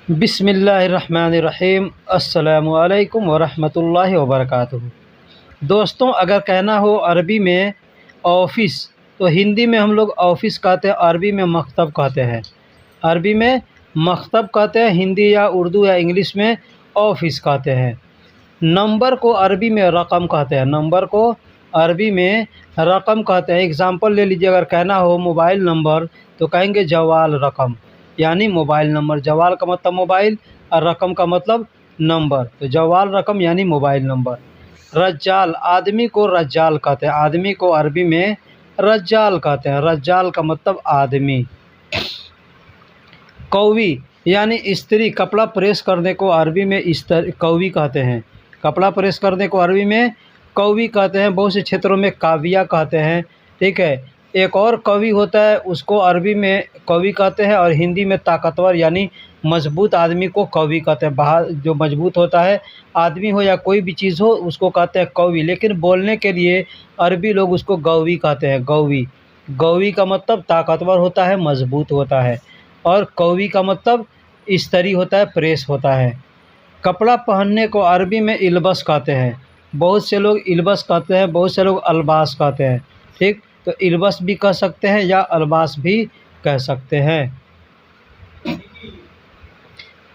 बिस्मिल्लाहिर्रहमानिर्रहीम। अस्सलामु अलैकुम वरहमतुल्लाहि वबरकातुहू। दोस्तों, अगर कहना हो अरबी में ऑफ़िस तो हिंदी में हम लोग ऑफ़िस कहते हैं, अरबी में मकतब कहते हैं। अरबी में मकतब कहते हैं, हिंदी या उर्दू या इंग्लिश में ऑफ़िस कहते हैं। नंबर को अरबी में रकम कहते हैं। नंबर को अरबी में रकम कहते हैं। एग्ज़ाम्पल ले लीजिए, अगर कहना हो मोबाइल नंबर तो कहेंगे जवाल रकम, यानी मोबाइल नंबर। जवाल का मतलब मोबाइल और रकम का मतलब नंबर, तो जवाल रकम यानी मोबाइल नंबर। रज्जाल, आदमी को रज्जाल कहते हैं। आदमी को अरबी में रज्जाल कहते हैं। रज्जाल का मतलब आदमी। कौवी यानी स्त्री, कपड़ा प्रेस करने को अरबी में कौवी कहते हैं। कपड़ा प्रेस करने को अरबी में कौवी कहते हैं। बहुत से क्षेत्रों में काविया कहते हैं। ठीक है। एक और कवि होता है, उसको अरबी में कवि कहते हैं, और हिंदी में ताकतवर यानी मजबूत आदमी को कवि कहते हैं। बाहर जो मजबूत होता है, आदमी हो या कोई भी चीज़ हो, उसको कहते हैं कवि। लेकिन बोलने के लिए अरबी लोग उसको गौवी कहते हैं। गौवी, गौवी का मतलब ताकतवर होता है, मजबूत होता है, और कौवी का मतलब स्त्री होता है, प्रेस होता है। कपड़ा पहनने को अरबी में इल्बस कहते हैं। बहुत से लोग इल्बस कहते हैं, बहुत से लोग अल्बास कहते हैं। ठीक, तो इल्बस भी कह सकते हैं या अल्बास भी कह सकते हैं।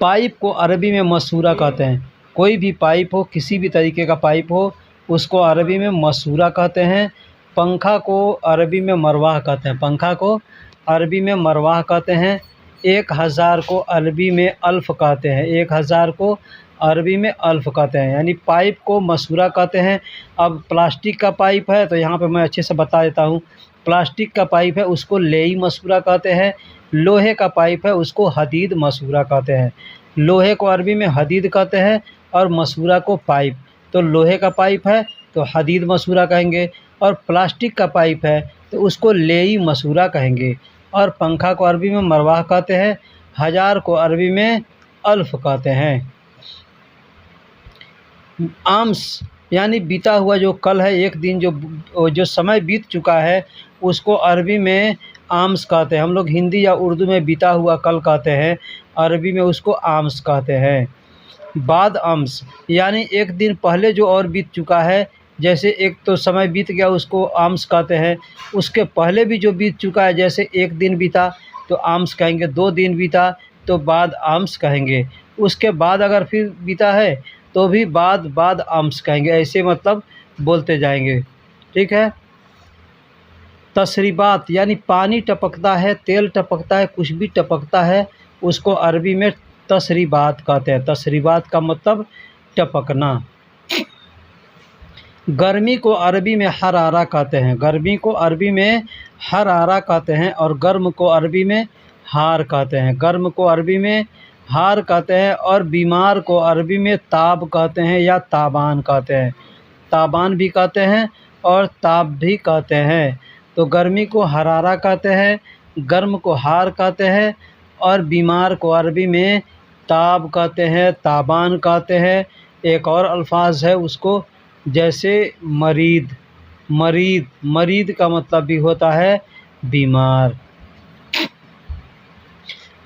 पाइप को अरबी में मसूरा कहते हैं। कोई भी पाइप हो, किसी भी तरीके का पाइप हो, उसको अरबी में मसूरा कहते हैं। पंखा को अरबी में मरवाह कहते हैं। पंखा को अरबी में मरवाह कहते हैं। 1000 को अरबी में अल्फ़ कहते हैं। 1000 को अरबी में अल्फ़ कहते हैं, यानी पाइप को मसूरा कहते हैं। अब प्लास्टिक का पाइप है तो यहाँ पे मैं अच्छे से बता देता हूँ। प्लास्टिक का पाइप है, उसको लेई मसूरा कहते हैं। लोहे का पाइप है, उसको हदीद मसूरा कहते हैं। लोहे को अरबी में हदीद कहते हैं, और मसूरा को पाइप। तो लोहे का पाइप है तो हदीद मसूरा कहेंगे, और प्लास्टिक का पाइप है तो उसको लेई मसूरा कहेंगे। और पंखा को अरबी में मरवाह कहते हैं। 1000 को अरबी में अल्फ़ कहते हैं। आम्स यानी बीता हुआ जो कल है, एक दिन जो समय बीत चुका है, उसको अरबी में आम्स कहते हैं। हम लोग हिंदी या उर्दू में बीता हुआ कल कहते हैं, अरबी में उसको आम्स कहते हैं। बाद आम्स यानी एक दिन पहले जो और बीत चुका है, जैसे एक तो समय बीत गया उसको आम्स कहते हैं। उसके पहले भी जो बीत चुका है, जैसे एक दिन बीता तो आम्स कहेंगे, 2 दिन बीता तो बाद आम्स कहेंगे, उसके बाद अगर फिर बीता है तो भी बाद आम्स कहेंगे। ऐसे मतलब बोलते जाएंगे। ठीक है। तसरीबात यानी पानी टपकता है, तेल टपकता है, कुछ भी टपकता है, उसको अरबी में तसरीबात कहते हैं। तसरीबात का मतलब टपकना। गर्मी को अरबी में हरारा कहते हैं। गर्मी को अरबी में हरारा कहते हैं, और गर्म को अरबी में हार कहते हैं। गर्म को अरबी में हार कहते हैं, और बीमार को अरबी में ताब कहते हैं या ताबान कहते हैं। ताबान भी कहते हैं और ताब भी कहते हैं। तो गर्मी को हरारा कहते हैं, गर्म को हार कहते हैं, और बीमार को अरबी में ताब कहते हैं, ताबान कहते हैं। एक और अल्फाज है उसको, जैसे मरीद। मरीद का मतलब भी होता है बीमार।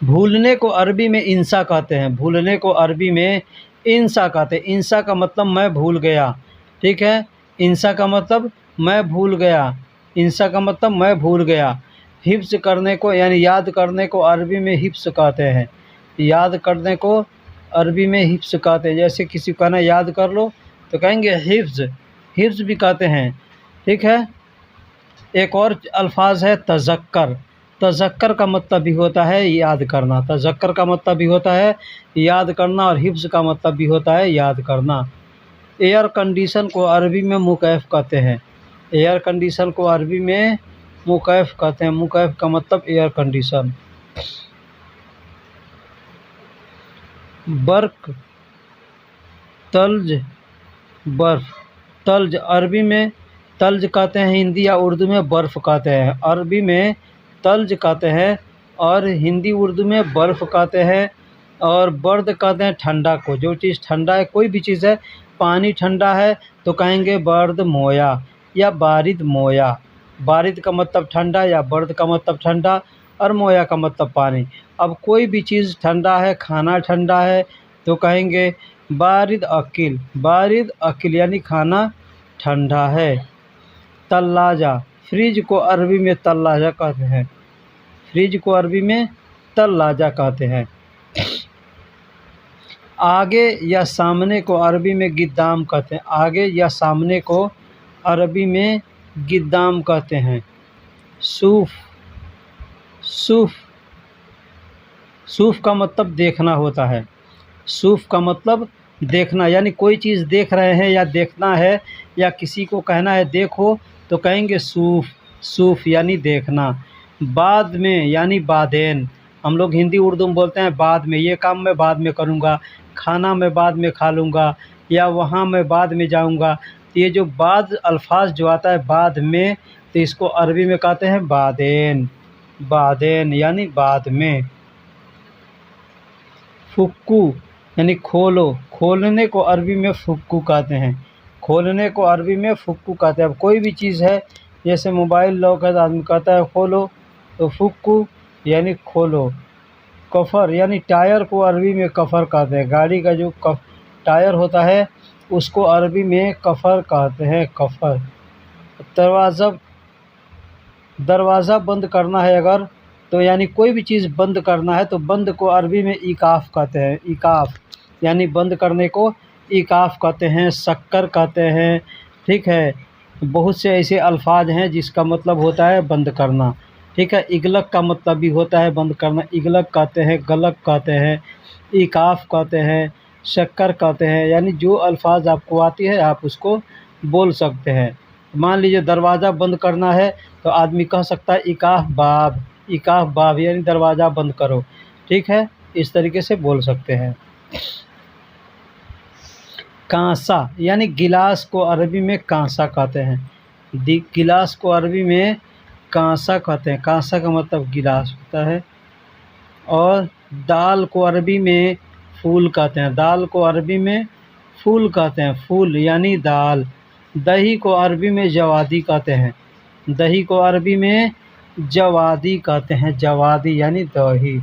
भूलने को अरबी में इंसा कहते हैं। भूलने को अरबी में इंसा कहते हैं। इंसा का मतलब मैं भूल गया। ठीक है। इंसा का मतलब मैं भूल गया। इंसा का मतलब मैं भूल गया। हिफ्ज़ करने को यानी याद करने को अरबी में हिफ्ज़ कहते हैं। याद करने को अरबी में हिफ्ज़ कहते हैं। जैसे किसी को कहना याद कर लो तो कहेंगे हिफ्ज़। हिफ्ज़ भी कहते हैं। ठीक है। एक और अल्फाज है तज़क्कर। तज़क्कर का मतलब भी होता है याद करना। तज़क्कर का मतलब भी होता है याद करना, और हिफ्ज़ का मतलब भी होता है याद करना। एयर कंडीशन को अरबी में मुकैफ़ कहते हैं। एयर कंडीशन को अरबी में मुकैफ़ कहते हैं। मुकैफ़ का मतलब एयर कंडीशन। बर्क़, तल्ज, बर्फ़। तल्ज अरबी में तल्ज कहते हैं, हिंदी या उर्दू में बर्फ़ कहते हैं। अरबी में तल्ज कहते हैं, और हिंदी उर्दू में बर्फ़ कहते हैं। और बर्द कहते हैं ठंडा को। जो चीज़ ठंडा है, कोई भी चीज़ है, पानी ठंडा है तो कहेंगे बर्द मोया या बारिद मोया। बारिद का मतलब ठंडा या बर्द का मतलब ठंडा। और मोया का मतलब पानी। अब कोई भी चीज़ ठंडा है, खाना ठंडा है, तो कहेंगे बारिद अकिल। बारिद अकिल यानी खाना ठंडा है। तल्लाजा, फ्रिज को अरबी में तल्लाजा कहते हैं। फ्रिज को अरबी में तल्लाजा कहते हैं। आगे या सामने को अरबी में गिद्दाम कहते हैं। आगे या सामने को अरबी में गिद्दाम कहते हैं। सूफ, सूफ, सूफ का मतलब देखना होता है। सूफ का मतलब देखना, यानी कोई चीज़ देख रहे हैं या देखना है या किसी को कहना है देखो, तो कहेंगे सूफ। सूफ यानी देखना। बाद में यानी बादेन। हम लोग हिंदी उर्दू में बोलते हैं बाद में, ये काम मैं बाद में करूँगा, खाना मैं बाद में खा लूँगा, या वहाँ मैं बाद में जाऊँगा। तो ये जो बाद अल्फाज जो आता है बाद में, तो इसको अरबी में कहते हैं बादेन। बादेन यानी बाद में। फुक्कू यानी खोलो। खोलने को अरबी में फुक्कू कहते हैं। खोलने को अरबी में फुक्कू कहते हैं। अब कोई भी चीज़ है, जैसे मोबाइल लॉक है तो आदमी कहता है खोलो, तो फुक्कू यानी खोलो। कफ़र यानी टायर को अरबी में कफ़र कहते हैं। गाड़ी का जो टायर होता है उसको अरबी में कफ़र कहते हैं, कफ़र। दरवाज़ा, दरवाज़ा बंद करना है अगर, तो यानी कोई भी चीज़ बंद करना है तो बंद को अरबी में इकाफ़ कहते हैं। इकाफ़ यानी बंद करने को इकाफ़ कहते हैं, शक्कर कहते हैं। ठीक है, बहुत से ऐसे अल्फाज हैं जिसका मतलब होता है बंद करना। ठीक है, इगलक का मतलब भी होता है बंद करना। इगलक कहते हैं, गलक कहते हैं, इकाफ़ कहते हैं, शक्कर कहते हैं। यानी जो अल्फाज आपको आती है आप उसको बोल सकते हैं। मान लीजिए दरवाज़ा बंद करना है तो आदमी कह सकता है इकाफ़ बाब। इकाफ़ बाब यानी दरवाज़ा बंद करो। ठीक है, इस तरीके से बोल सकते हैं। कांसा यानी गिलास को अरबी में कांसा कहते हैं। गिलास को अरबी में कांसा कहते हैं। कांसा का मतलब गिलास होता है। और दाल को अरबी में फूल कहते हैं। दाल को अरबी में फूल कहते हैं, फूल यानी दाल। दही को अरबी में जवादी कहते हैं। दही को अरबी में जवादी कहते हैं, जवादी यानी दही।